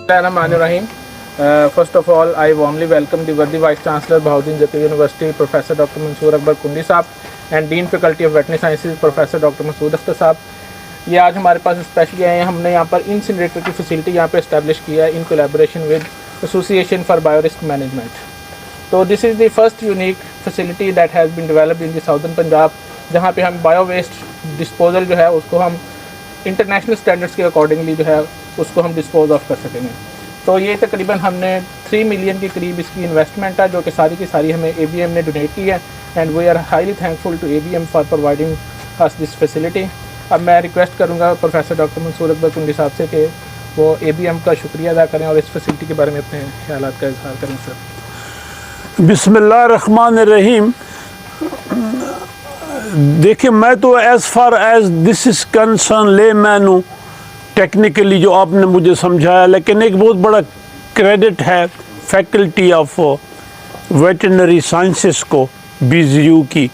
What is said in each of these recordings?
Bismillahirrahmanirrahim. First of all, I warmly welcome the Worthy Vice Chancellor, Bahauddin Zakir University, Professor Dr. Mansoor Akbar Kundi साहब and Dean Faculty of Veterinary Sciences, Professor Dr. Masood Akhtar साहब. ये आज हमारे पास specially आए हैं. हमने यहाँ पर इंसिनरेटर की फैसिलिटी यहाँ पे इस्टेब्लिश किया है in collaboration with association for biorisk management. तो this is the first unique facility that has been developed in the southern Punjab, जहाँ पे हम बायो वेस्ट डिस्पोजल जो है उसको हम इंटरनेशनल स्टैंडर्ड्स के अकॉर्डिंगली जो है उसको हम डिस्पोज ऑफ कर सकेंगे. तो ये तकरीबन हमने 3 मिलियन के करीब इसकी इन्वेस्टमेंट है, जो कि सारी की सारी हमें ABM ने डोनेट की है and we are highly thankful to ABM for providing us this facility. अब मैं रिक्वेस्ट करूँगा प्रोफेसर डॉक्टर मंसूर अकबर कुंडी साहब से कि वो ABM का शुक्रिया अदा करें और इस फैसिलिटी के बारे में अपने ख्यालात का इजहार करें. सर बिस्मिल्लाहिर्रहमानिर्रहीम. देखिए, मैं तो as far as this is concern ले मैन हूँ टेक्निकली जो आपने मुझे समझाया, लेकिन एक बहुत बड़ा क्रेडिट है फैकल्टी ऑफ वेटरनरी साइंसेस को BZU की,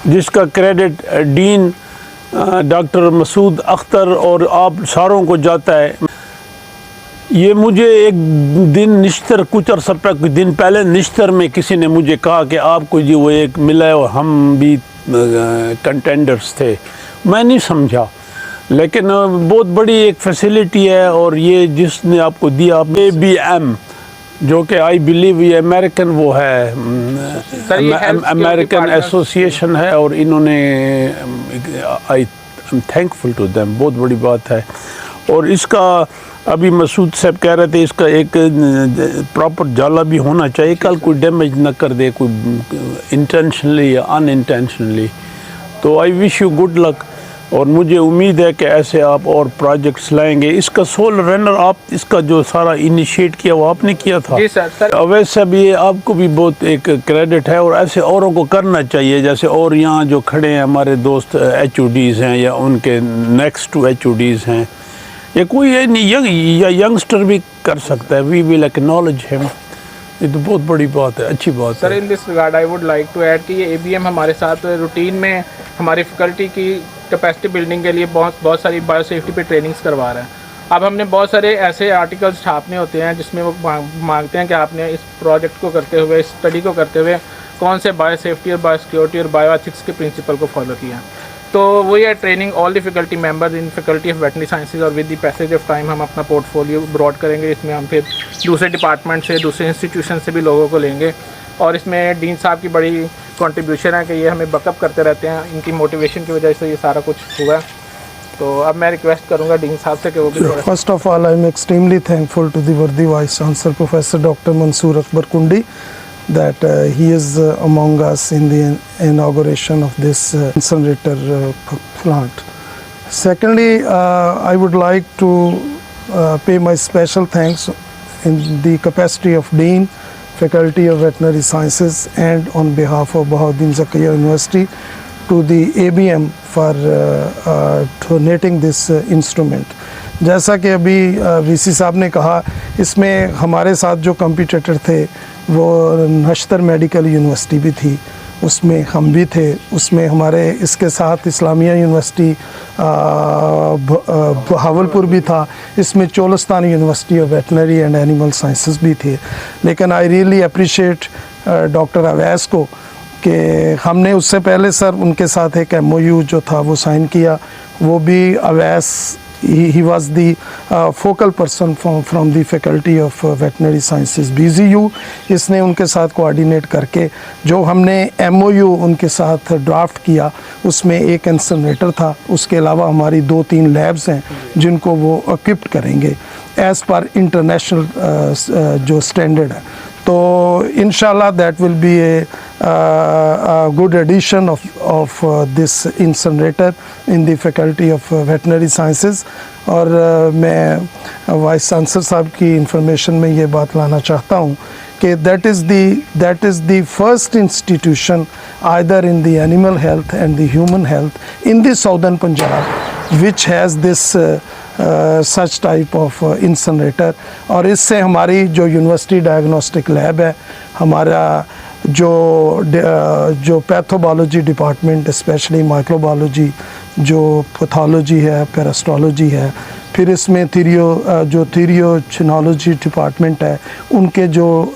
जिसका credit dean doctor Masood Akhtar और आप सारों को जाता है. ये मुझे एक दिन निश्तर कुछ दिन पहले निश्तर में किसी ने मुझे कहा कि आपको जी वो एक मिला है और हम भी कंटेंडर्स थे. मैं नहीं समझा, लेकिन बहुत बड़ी एक फैसिलिटी है और ये जिसने आपको दिया ABM, जो कि आई बिलीव ये अमेरिकन वो है, अमेरिकन एसोसिएशन है और इन्होंने I am thankful to them. बहुत बड़ी बात है. और इसका अभी मसूद साहब कह रहे थे इसका एक प्रॉपर जाला भी होना चाहिए, कल कोई डैमेज ना कर दे कोई इंटेंशनली या अनइंटेंशनली. तो I wish you good luck और मुझे उम्मीद है कि ऐसे आप और प्रोजेक्ट्स लाएंगे. इसका सोल रनर आप इसका जो सारा इनिशिएट किया वो आपने किया था. जी सर. वैसे भी ये आपको भी बहुत एक क्रेडिट है और ऐसे औरों को करना चाहिए. जैसे और यहाँ जो खड़े हैं हमारे दोस्त HODs हैं या उनके नेक्स्ट टू HODs हैं, या कोई यंगस्टर भी कर सकता है. We will acknowledge him. ये तो बहुत बड़ी बात है, अच्छी बात है. Sir, in this regard I would like to add कि ये ABM हमारे साथ रूटीन में हमारी फैकल्टी की कैपेसिटी बिल्डिंग के लिए बहुत सारी बायो सेफ्टी पे ट्रेनिंग्स करवा रहे हैं. अब हमने बहुत सारे ऐसे आर्टिकल्स छापने होते हैं जिसमें वो मांगते हैं कि आपने इस प्रोजेक्ट को करते हुए, इस स्टडी को करते हुए कौन से बायो सेफ्टी और बायो सिक्योरिटी और बायो एथिक्स के प्रिंसिपल को फॉलो किया. तो वही है training all the faculty members in faculty of veterinary sciences. और with the passage of time हम अपना पोर्टफोलियो ब्रॉड करेंगे. इसमें हम फिर दूसरे डिपार्टमेंट से, दूसरे इंस्टीट्यूशन से भी लोगों को लेंगे. और इसमें डीन साहब की बड़ी कंट्रीब्यूशन है कि ये हमें बैकअप करते रहते हैं. इनकी मोटिवेशन की वजह से ये सारा कुछ हुआ. तो अब मैं रिक्वेस्ट करूंगा डीन साहब से कि वो भी first of all I am extremely thankful to the worthy vice chancellor professor doctor Mansoor Akbar Kundi that he is among us in the inauguration of this incinerator plant. Secondly, I would like to pay my special thanks in the capacity of Dean, Faculty of Veterinary Sciences, and on behalf of Bahauddin Zakir University to the ABM for donating this instrument. जैसा कि अभी VC साहब ने कहा, इसमें हमारे साथ जो कंपटीटर थे वो नश्तर मेडिकल यूनिवर्सिटी भी थी, उसमें हम भी थे. उसमें हमारे इसके साथ इस्लामिया यूनिवर्सिटी बहावलपुर भी था. इसमें Cholistan university of veterinary and animal sciences भी थे. लेकिन I really appreciate doctor Awais को कि हमने उससे पहले सर उनके साथ एक MOU जो था वो साइन किया. वो भी Awais he was the focal person from the faculty of veterinary sciences BZU. इसने उनके साथ कोऑर्डिनेट करके जो हमने MOU उनके साथ ड्राफ्ट किया उसमें एक इंसिनरेटर था. उसके अलावा हमारी 2-3 लैब्स हैं जिनको वो इक्विप्ड करेंगे एज़ पर इंटरनेशनल जो स्टैंडर्ड है. तो इंशाल्लाह that will be a good addition of this incinerator in the faculty of veterinary sciences. और मैं वाइस चांसलर साहब की इंफॉर्मेशन में ये बात लाना चाहता हूँ कि that is the first institution either in the animal health and the human health in the southern Punjab which has this such type of incinerator. और इससे हमारी जो यूनिवर्सिटी डायग्नोस्टिक लैब है, हमारा जो पैथोबायोलॉजी डिपार्टमेंट स्पेशली माइक्रोबायोलॉजी, जो पैथोलॉजी है, पेरास्टोलॉजी है, फिर इसमें थीरियोचिनोलॉजी डिपार्टमेंट है, उनके जो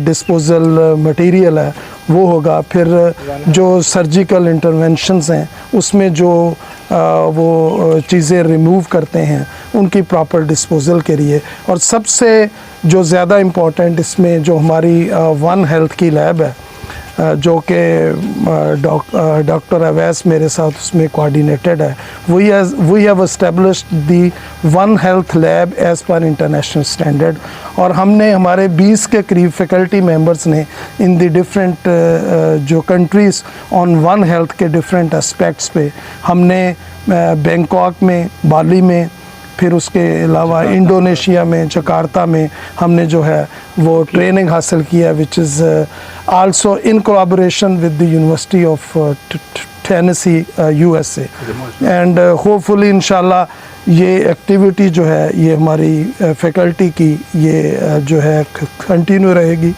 डिस्पोजल मटेरियल है वो होगा। फिर जो सर्जिकल इंटरवेंशंस हैं उसमें जो वो चीज़ें रिमूव करते हैं उनकी प्रॉपर डिस्पोजल के लिए। और सबसे जो ज़्यादा इम्पोर्टेंट इसमें जो हमारी वन हेल्थ की लैब है, जो कि डॉक्टर अवैस मेरे साथ उसमें कोऑर्डिनेटेड है, we have established the one health lab as per international standard. और हमने हमारे 20 के करीब फैकल्टी मेंबर्स ने इन दी डिफरेंट जो कंट्रीज़ ऑन वन हेल्थ के डिफरेंट एस्पेक्ट्स पे हमने बैंकॉक में, बाली में, फिर उसके अलावा इंडोनेशिया में, जकार्ता में हमने जो है वो ट्रेनिंग हासिल किया, which is also in collaboration with the university of Tennessee USA। And hopefully इंशाल्लाह ये एक्टिविटी जो है ये हमारी फैकल्टी की ये जो है कंटिन्यू रहेगी।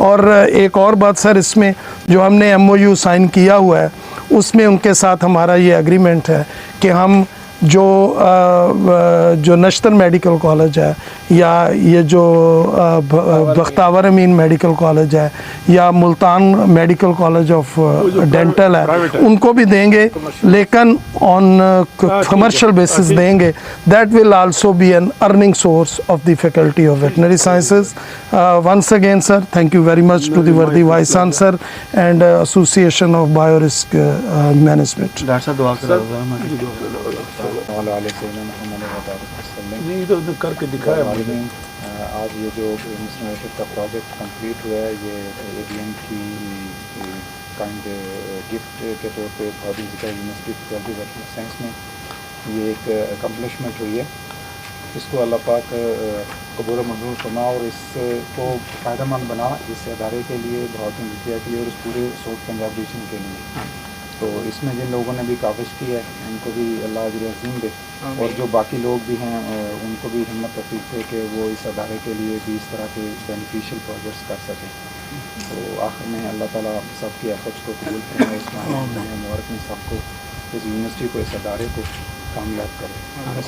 और एक और बात सर, इसमें जो हमने MOU साइन किया हुआ है उसमें उनके साथ हमारा ये एग्रीमेंट है कि हम जो नश्तर मेडिकल कॉलेज है या ये जो बख्तावर अमीन मेडिकल कॉलेज है या Multan medical college of dental है, उनको भी देंगे, लेकिन ऑन कमर्शियल बेसिस देंगे। That will also be an earning source of the faculty of veterinary sciences. Once again sir, thank you very much to the worthy vice chancellor and association of biorisk management. नहीं तो करके दिखाया मुझे। आज ये जो institute का project complete हुआ है, ये ABM की काइंड गिफ्ट के तौर पे भौतिक विज्ञान university faculty of veterinary science में ये एक अकम्पलिशमेंट हुई है। इसको अल्लाह पाक कबूल मंजूर फरमा और इसको फ़ायदेमंद बना इस अदारे के लिए, भौतिक विद्या के लिए और इस पूरे साउथ पंजाब रीजन के लिए। तो इसमें जिन लोगों ने भी काविश की है उनको भी अल्लाह अजर अज़ीम दे, और जो बाकी लोग भी हैं उनको भी हिम्मत तौफीक दे कि वो इस अदारे के लिए भी इस तरह के बेनिफिशियल प्रोजेक्ट्स कर सकें। तो आखिर में अल्लाह ताला सबकी एफर्ट्स को कबूल करें, इसमें मुबारक में सबको, इस यूनिवर्सिटी को, इस अदारे को कामयाब करें।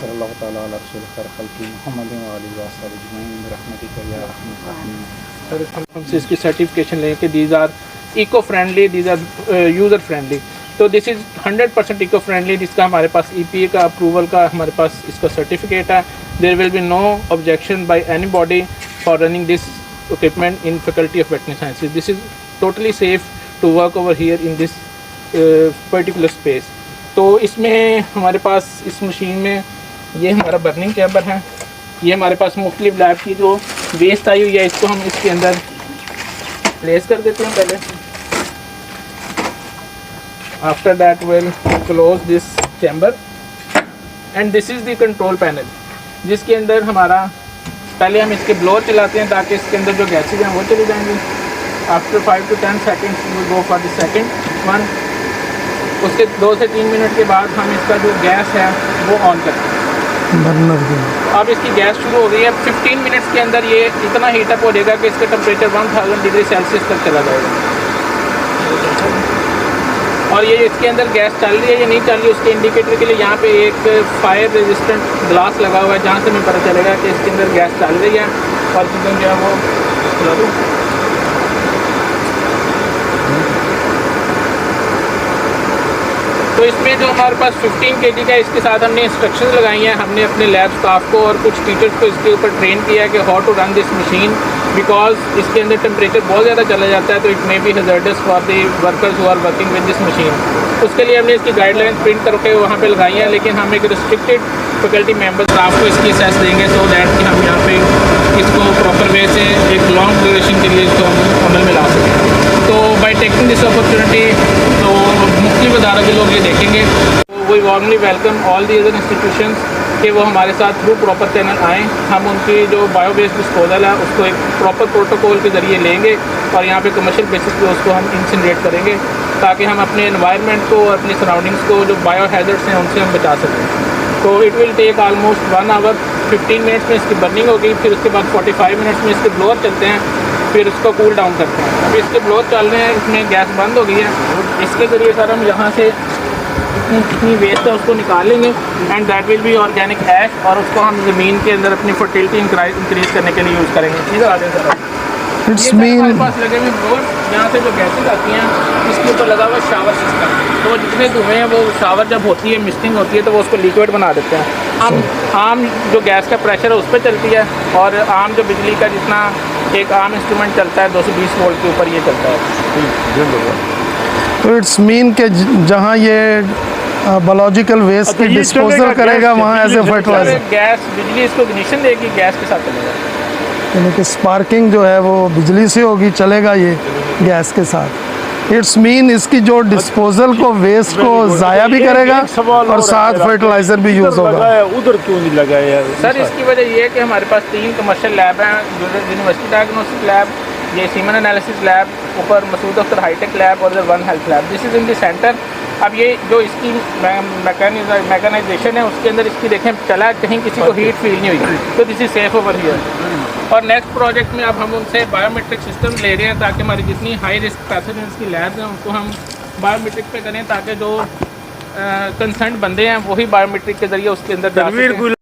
सल्लल्लाहु ताला अला रसूल खैर खल्क़ी मुहम्मद व आलिहि व अस्हाबिही अजमईन बिरहमतिका या अरहमर राहिमीन। सर हमसे इसकी सर्टिफिकेशन लें कि these are eco friendly, these are user friendly. तो दिस इज़ 100% इको फ्रेंडली, जिसका हमारे पास EPA का अप्रूवल का हमारे पास इसका सर्टिफिकेट है। There will be no objection by anybody for running this equipment in faculty of veterinary sciences. This is totally safe to work over here in this particular space. तो इसमें हमारे पास इस machine में ये हमारा बर्निंग चैम्बर है, ये हमारे पास मुख्तलिफ लैब की जो वेस्ट आई हुई है इसको हम इसके अंदर प्लेस कर देते हैं पहले। After that we'll close this chamber and this is the control panel, जिसके अंदर हमारा पहले हम इसके ब्लोअर चलाते हैं ताकि इसके अंदर जो गैसेज हैं वो चली जाएंगी। After 5 to 10 seconds we go for the second one। उसके 2 से 3 मिनट के बाद हम इसका जो गैस है वो ऑन करते हैं। बर्नर के अब इसकी गैस शुरू हो गई है। 15 मिनट्स के अंदर ये इतना हीटअप हो जाएगा कि इसका टेम्परेचर 1000 डिग्री सेल्सियस तक चला जाएगा। और ये इसके अंदर गैस चल रही है या नहीं चल रही है उसके इंडिकेटर के लिए यहाँ पे एक फायर रेजिस्टेंट ग्लास लगा हुआ है, जहाँ से हमें पता चलेगा कि इसके अंदर गैस चल रही है। और चीज़ें जो है वो चला दूँ। तो इसमें जो हमारे पास 15 kg का, इसके साथ हमने इंस्ट्रक्शंस लगाई हैं। हमने अपने लैब स्टाफ को और कुछ टीचर्स को इसके ऊपर ट्रेन किया है कि how to run this machine, because इसके अंदर टेम्परेचर बहुत ज़्यादा चला जाता है, तो it may be hazardous for the workers who are working with this machine. उसके लिए हमने इसकी गाइडलाइन प्रिंट करके वहाँ पे लगाई हैं, लेकिन हम एक रिस्ट्रिक्टेड फैकल्टी मेंबर्स आपको इसकी असेस देंगे सो दैट कि हम यहाँ पे इसको प्रॉपर वे से एक लॉन्ग ड्यूरेशन के लिए इसको हम अमल में ला सकें। तो बाई टेकिंग दिस अपॉर्चुनिटी तो मुख्तलिफ अदारों के लोग ये देखेंगे। तो we warmly welcome all the other institutions कि वो हमारे साथ थ्रू प्रॉपर चैनल आएँ। हम उनकी जो बायो वेस्ट डिस्पोजल है उसको एक प्रॉपर प्रोटोकॉल के ज़रिए लेंगे और यहाँ पे कमर्शियल बेसिस पे उसको हम इंसिनरेट करेंगे, ताकि हम अपने एनवायरनमेंट को और अपनी सराउंडिंग्स को जो बायो हैज़र्ड्स हैं उनसे हम बचा सकें। तो it will take almost 1 hour 15 minutes में इसकी बर्निंग होगी। फिर उसके बाद 45 मिनट्स में इसके ब्लोअर चलते हैं, फिर इसको कूल डाउन करते हैं। अभी इसके ब्लोअर चल रहे हैं, इसमें गैस बंद हो गई है। इसके ज़रिए सर हम यहाँ से जितनी वेस्ट है उसको निकालेंगे and that will be organic ash, और उसको हम ज़मीन के अंदर अपनी फर्टिलिटी इंक्रीज करने के लिए यूज़ करेंगे। इधर आ जाए सर। इट्स ये हमारे मीन पास लगे हुए बोर, यहाँ से जो गैसेज आती हैं इसके ऊपर लगा हुआ शावर सिस्टम, तो जितने धुएँ हैं वो शावर जब होती है, मिस्टिंग होती है, तो वो उसको लिक्विड बना देते हैं। आम जो गैस का प्रेशर है उस पर चलती है, और आम जो बिजली का जितना एक आम इंस्ट्रूमेंट चलता है 220 वोल्ट के ऊपर ये चलता है। तो इट्स मीन के जहाँ ये बायोलॉजिकल वेस्ट अच्छा, की ये डिस्पोजल चलेगा करेगा गैस वहाँ से, एज ए बिजली से फर्टिलाइजर, गैस बिजली इसको इग्निशन देगी, गैस के साथ चलेगा। यानी कि स्पार्किंग जो है वो बिजली से होगी, चलेगा ये गैस के साथ। इट्स मीन इसकी जो डिस्पोजल को वेस्ट को ज़ाया भी करेगा और साथ फर्टिलाइजर भी यूज़ होगा। उधर क्यों नहीं लगाया सर इसकी वजह ये है कि हमारे पास 3 कमर्शियल लैब हैं, यूनिवर्सिटी डायग्नोस्टिक लैब, ये सीमन एनालिसिस लैब, ऊपर मसूद अख्तर हाईटेक लैब और one health lab. This is in the centre. अब ये जो इसकी मैकेनाइजेशन है उसके अंदर इसकी देखें चला, कहीं किसी को हीट फील नहीं हुई, तो this is safe over here. और नेक्स्ट प्रोजेक्ट में अब हम उनसे बायोमेट्रिक सिस्टम ले रहे हैं ताकि हमारी जितनी हाई रिस्क पैथोजेंस की लैब्स हैं उनको हम बायोमेट्रिक पे करें, ताकि जो कंसर्न बंदे हैं वही बायोमेट्रिक के ज़रिए उसके अंदर जा सकें।